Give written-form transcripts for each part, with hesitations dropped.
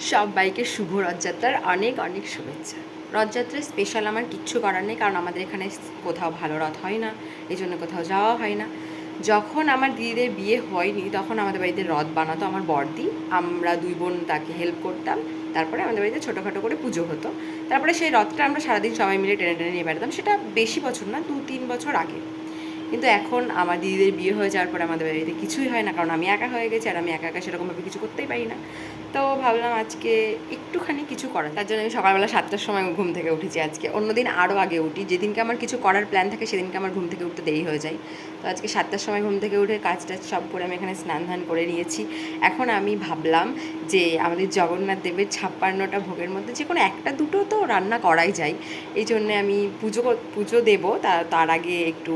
সবাইকে শুভ রথযাত্রার অনেক অনেক শুভেচ্ছা। রথযাত্রায় স্পেশাল আমার কিচ্ছু করার নেই, কারণ আমাদের এখানে কোথাও ভালো রথ হয় না, এই জন্য কোথাও যাওয়া হয় না। যখন আমার দিদিদের বিয়ে হয়নি তখন আমাদের বাড়িতে রথ বানাতো আমার বড়দি, আমরা দুই বোন তাকে হেল্প করতাম। তারপরে আমাদের বাড়িতে ছোটোখাটো করে পুজো হতো। তারপরে সেই রথটা আমরা সারাদিন সবাই মিলে টেনে টেনে নিয়ে বেড়াতাম। সেটা বেশি বছর না, 2-3 বছর আগে। কিন্তু এখন আমার দিদিদের বিয়ে হয়ে যাওয়ার পরে আমাদের বাড়িতে কিছুই হয় না, কারণ আমি একা হয়ে গেছি, আর আমি একা একা সেরকমভাবে কিছু করতেই পারি না। তো ভাবলাম আজকে একটুখানি কিছু করার, তার জন্য আমি সকালবেলা 7টার সময় ঘুম থেকে উঠেছি আজকে। অন্যদিন আরও আগে উঠি, যেদিনকে আমার কিছু করার প্ল্যান থাকে সেদিনকে আমার ঘুম থেকে উঠতে দেরি হয়ে যায়। তো আজকে 7টার সময় ঘুম থেকে উঠে কাজ টাজ সব করে আমি এখানে স্নান ধান করে নিয়েছি। এখন আমি ভাবলাম যে আমাদের জগন্নাথ দেবের 56টা ভোগের মধ্যে যে কোনো একটা দুটো তো রান্না করাই যায়। এই জন্যে আমি পুজো দেবো, তার আগে একটু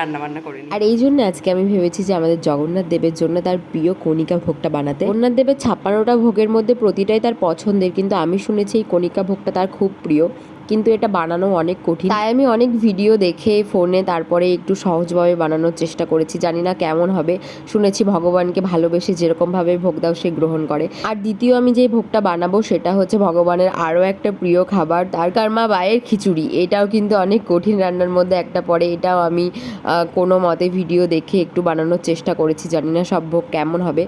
রান্নাবান্না করে নিই। আর এই জন্য আজকে আমি ভেবেছি যে আমাদের জগন্নাথ দেবের জন্য তার প্রিয় কণিকা ভোগটা বানাতে। জগন্নাথ দেবের 56টা ভোগের মধ্যে প্রতিটাই তার পছন্দের, কিন্তু আমি শুনেছি এই কণিকা ভোগটা তার খুব প্রিয়, কিন্তু এটা বানানো অনেক কঠিন। তাই আমি অনেক ভিডিও দেখে ফোনে তারপরে একটু সহজভাবে বানানোর চেষ্টা করেছি। জানি না কেমন হবে, শুনেছি ভগবানকে ভালোবেসে যেরকমভাবে ভোগ দাও সে গ্রহণ করে। আর দ্বিতীয় আমি যে ভোগটা বানাবো সেটা হচ্ছে ভগবানের আরও একটা প্রিয় খাবার, তার কারমা বায়ের খিচুড়ি। এটাও কিন্তু অনেক কঠিন রান্নার মধ্যে একটা পড়ে। এটাও আমি কোনো মতে ভিডিও দেখে একটু বানানোর চেষ্টা করেছি, জানি না সব ভোগ কেমন হবে।